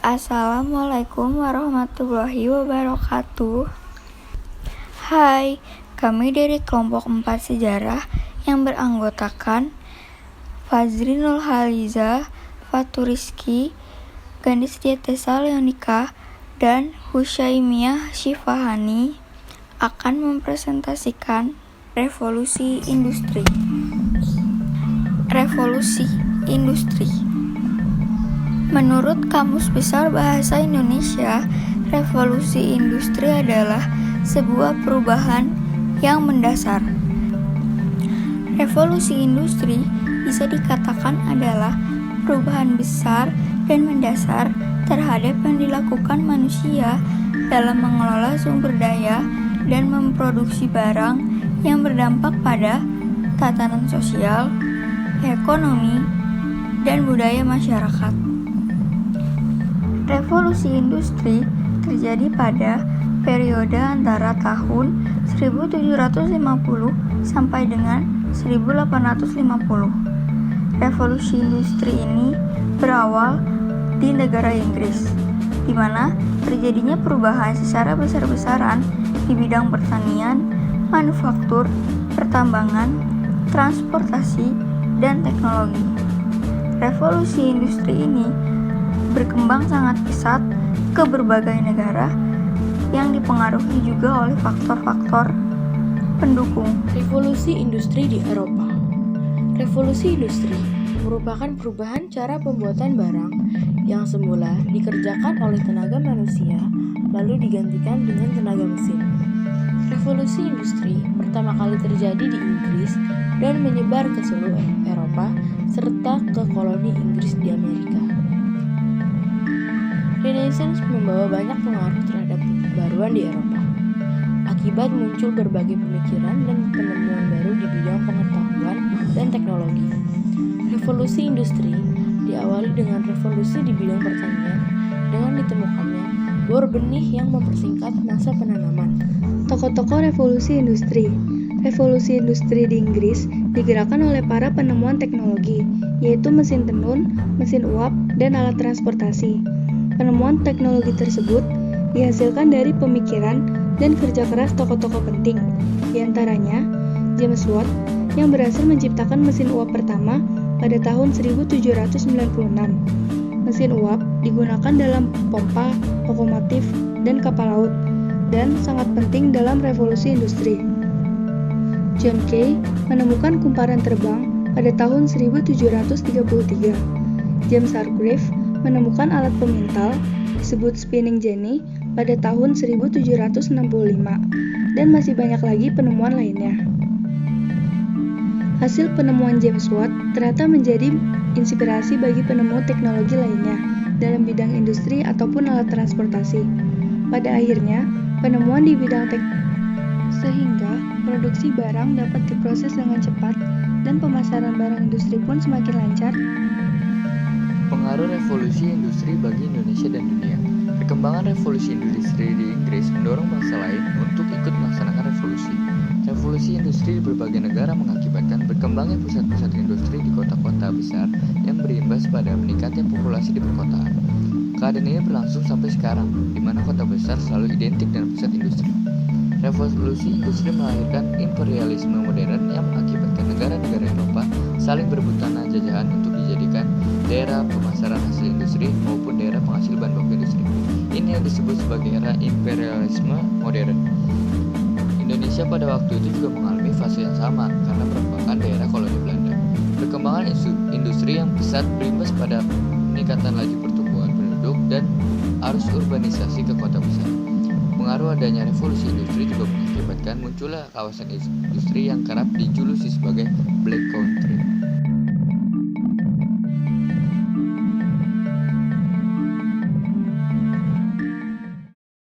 Assalamualaikum warahmatullahi wabarakatuh. Hai, kami dari kelompok 4 sejarah yang beranggotakan Fazri Nurhaliza, Faturiski, Gandis Diatesa Leonika, dan Husyaimiyah Syifahani akan mempresentasikan revolusi industri. Revolusi industri. Menurut Kamus Besar Bahasa Indonesia, revolusi industri adalah sebuah perubahan yang mendasar. Revolusi industri bisa dikatakan adalah perubahan besar dan mendasar terhadap yang dilakukan manusia dalam mengelola sumber daya dan memproduksi barang yang berdampak pada tatanan sosial, ekonomi, dan budaya masyarakat. Revolusi industri terjadi pada periode antara tahun 1750 sampai dengan 1850. Revolusi industri ini berawal di negara Inggris, di mana terjadinya perubahan secara besar-besaran di bidang pertanian, manufaktur, pertambangan, transportasi, dan teknologi. Revolusi industri ini berkembang sangat pesat ke berbagai negara yang dipengaruhi juga oleh faktor-faktor pendukung. Revolusi industri di Eropa. Revolusi industri merupakan perubahan cara pembuatan barang yang semula dikerjakan oleh tenaga manusia lalu digantikan dengan tenaga mesin. Revolusi industri pertama kali terjadi di Inggris dan menyebar ke seluruh Eropa serta ke koloni Inggris di Amerika. Renaissance membawa banyak pengaruh terhadap kebaruan di Eropa. Akibat muncul berbagai pemikiran dan penemuan baru di bidang pengetahuan dan teknologi. Revolusi industri diawali dengan revolusi di bidang pertanian dengan ditemukannya bor benih yang mempersingkat masa penanaman. Tokoh-tokoh revolusi industri. Revolusi industri di Inggris digerakkan oleh para penemuan teknologi, yaitu mesin tenun, mesin uap, dan alat transportasi. Penemuan teknologi tersebut dihasilkan dari pemikiran dan kerja keras tokoh-tokoh penting, di antaranya James Watt yang berhasil menciptakan mesin uap pertama pada tahun 1796. Mesin uap digunakan dalam pompa, lokomotif, dan kapal laut, dan sangat penting dalam revolusi industri. John Kay menemukan kumparan terbang pada tahun 1733. James Hargreaves menemukan alat pemintal disebut spinning jenny pada tahun 1765, dan masih banyak lagi penemuan lainnya. Hasil penemuan James Watt ternyata menjadi inspirasi bagi penemu teknologi lainnya dalam bidang industri ataupun alat transportasi. Pada akhirnya, penemuan di bidang sehingga produksi barang dapat diproses dengan cepat dan pemasaran barang industri pun semakin lancar. Pengaruh revolusi industri bagi Indonesia dan dunia. Perkembangan revolusi industri di Inggris mendorong bangsa lain untuk ikut melaksanakan revolusi. Revolusi industri di berbagai negara mengakibatkan berkembangnya pusat-pusat industri di kota-kota besar yang berimbas pada meningkatnya populasi di perkotaan. Keadaan ini berlangsung sampai sekarang, di mana kota besar selalu identik dengan pusat industri. Revolusi industri melahirkan imperialisme modern yang mengakibatkan negara-negara Eropa saling berebut tanah jajahan untuk dijadikan daerah pemasaran hasil industri maupun daerah penghasil bahan baku industri. Ini yang disebut sebagai era imperialisme modern. Indonesia pada waktu itu juga mengalami fase yang sama karena merupakan daerah koloni Belanda. Perkembangan industri yang pesat berimbas pada peningkatan laju pertumbuhan penduduk dan arus urbanisasi ke kota besar. Pengaruh adanya revolusi industri juga mengakibatkan munculnya kawasan industri yang kerap dijuluki sebagai black